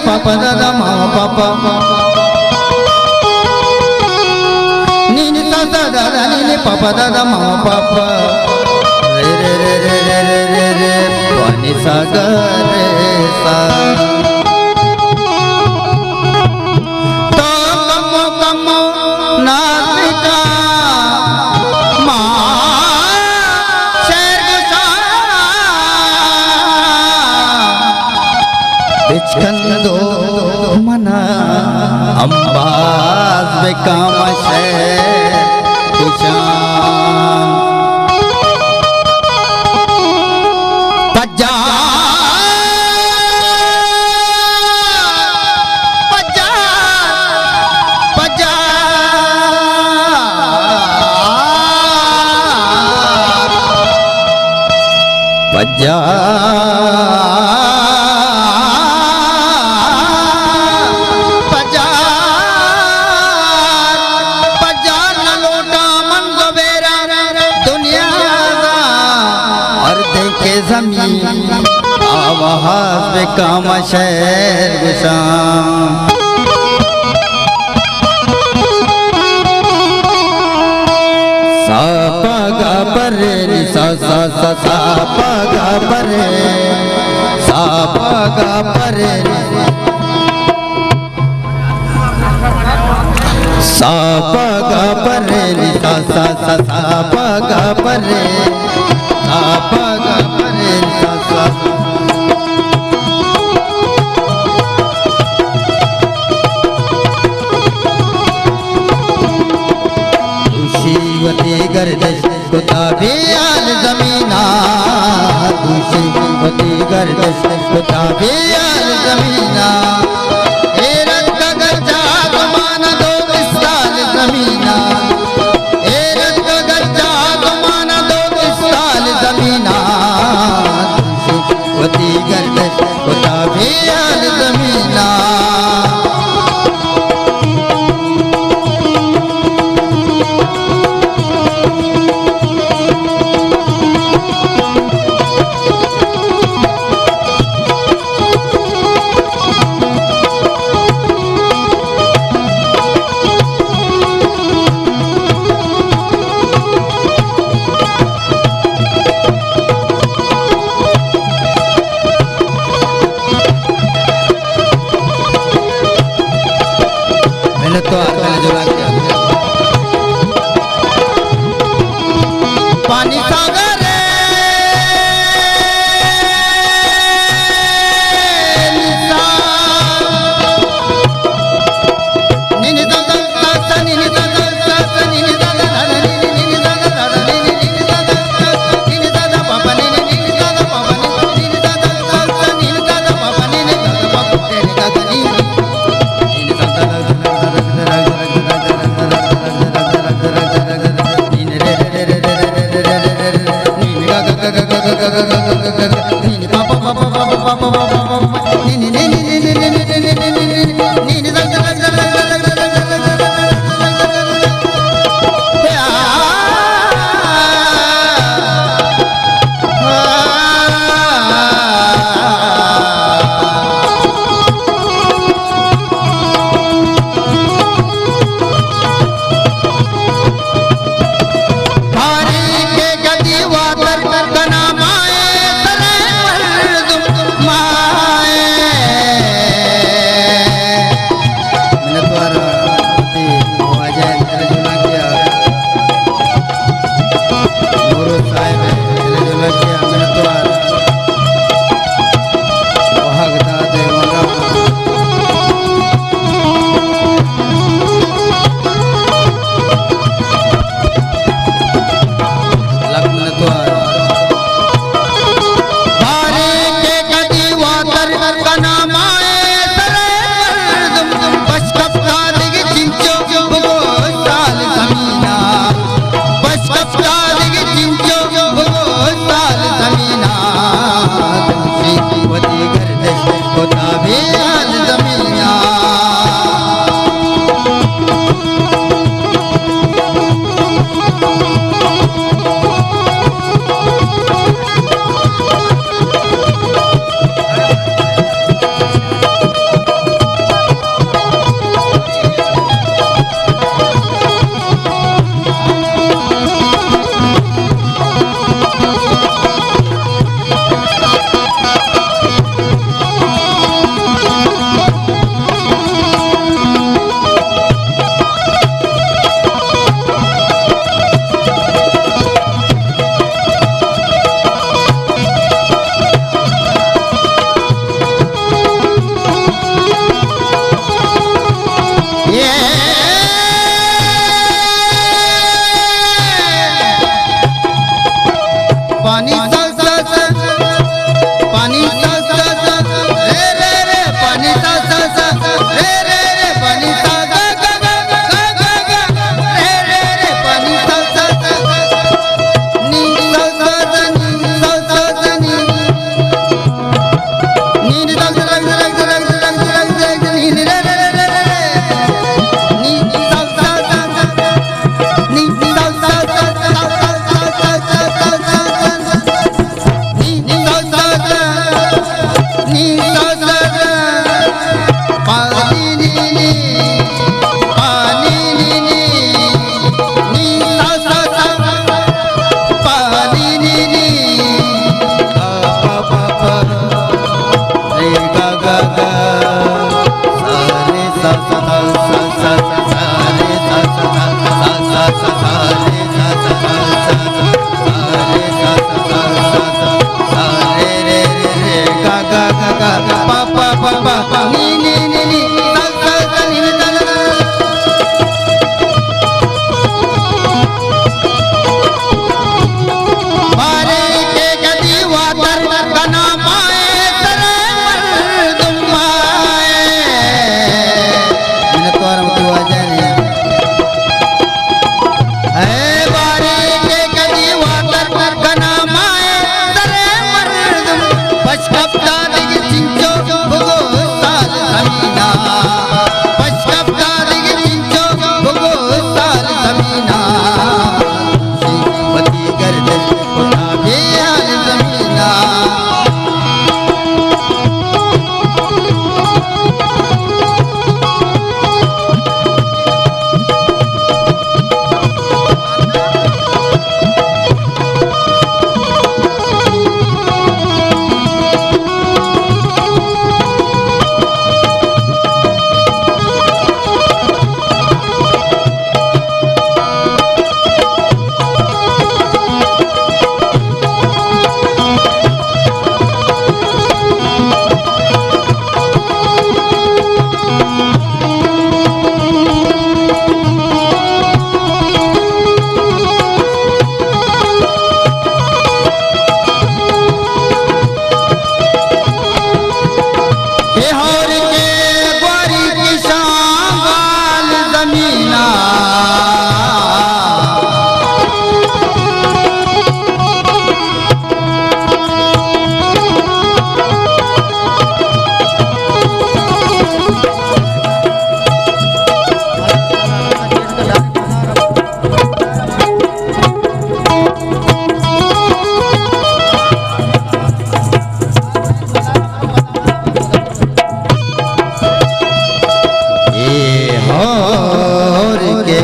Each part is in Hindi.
पापा दादा मामा पापा नीनी दादा दादा नीनी पापा दादा मामा पापा रे रे रे रे रे रे रे रे पानी सागर रे सा तो कमो कमो नासिका माँ शेर गुसा बिचकंदो मना अंबाज बेकाम शेर कुशान पज्जा पज्जा पज्जा पज्जा जमीन आवाज पे काम शेर गुशान सा पा गा परे रे सा सा सा सा पा गा परे सा पा गा परे सा पा गा परे रे सा सा सा सा पा गा परे सा पा गा परे सा सा दूषीवती गर्दिश कुता भी आल जमीना दूषीवती गर्दिश कुता भी आल जमीना तो पानी सागर पानी सा सा सा पानी सा सा सा रे रे रे पानी सा सा सा रे रे रे पानी सा गा गा गा गा गा गा रे रे रे पानी सा सा सा नी सा सा सा नी सा सा सा नी नी रग रग रग रग रग रग रग नी रे रे रे रे नी सा सा सा नी सा सा सा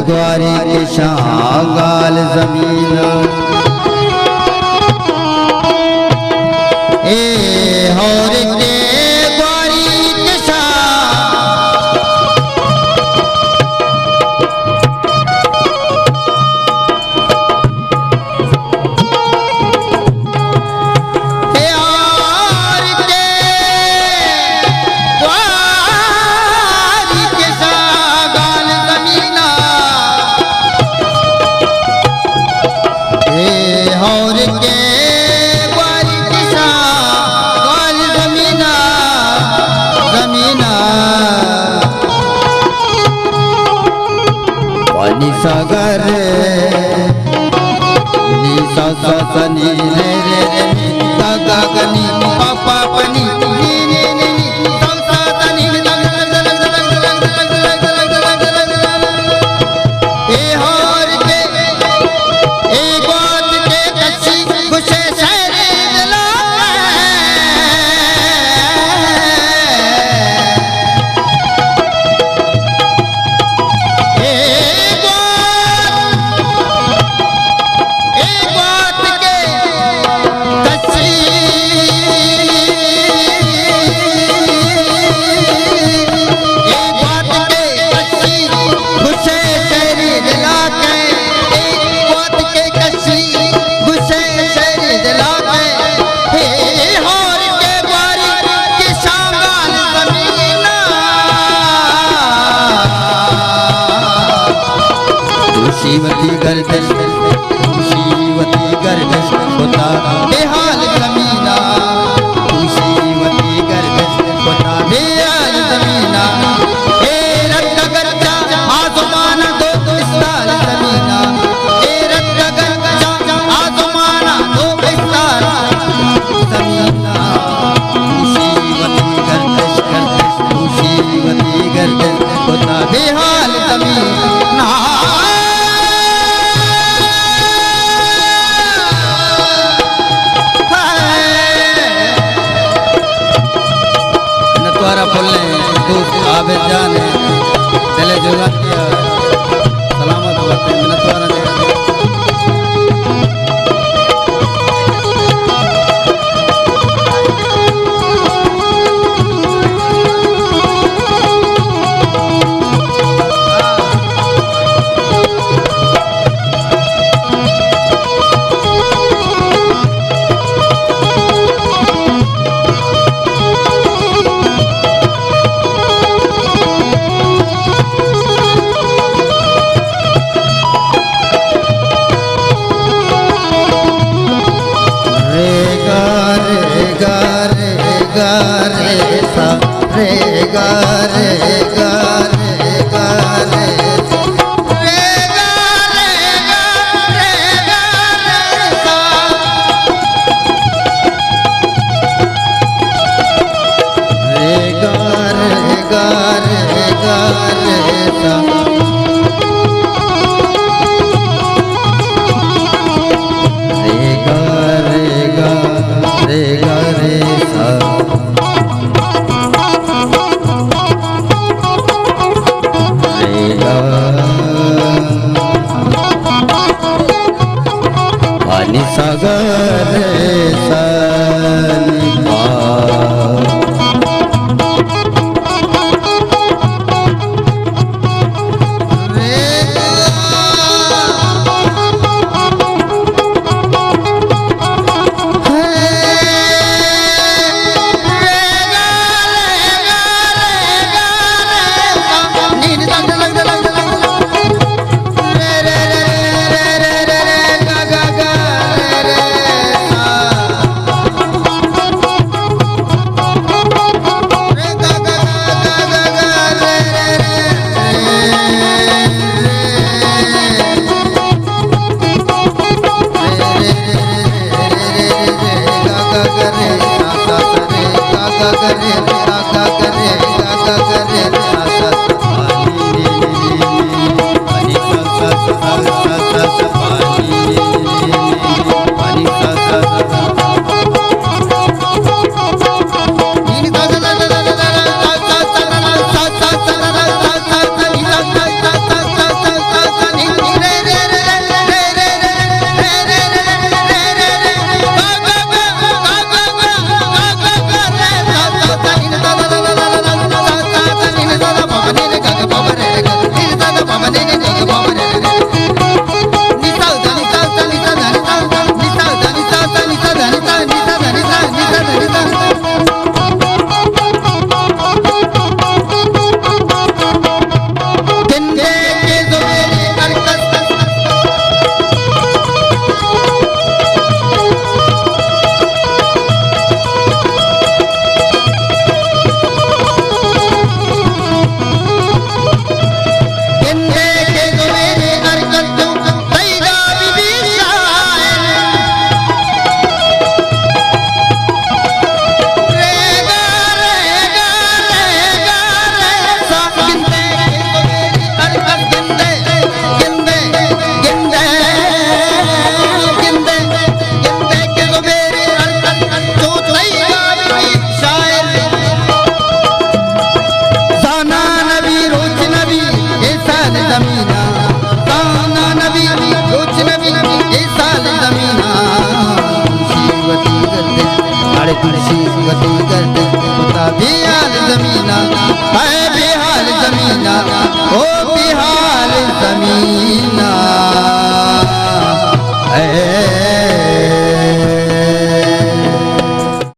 ग्वारी के शागाल जमीन ए हौर के ग्वारी के सागर नी सा सा सा नी रे रे रे गा गा गा नी पा पा पा नी नी नी नी नी सा सा सा नी गा गा गा गा गा ए हौर के ए बात के कच्ची गुस्से शहरी दिला शिवती गर्दन शिव तुलसीवती गर्भश होता बेहाल जमीना तुलसीवती गर्भश होता बेहाल जमीना हे रक्त गच्चा आसमान दो विस्तार जमीना हे रक्त गच्चा आसमान दो विस्तार जमीना तुलसीवती गर्भश तुलसीवती गर्भश होता बेहाल जमीना आबिद जान चले जुगा सलामत होते मिनतवारा तुलसीवती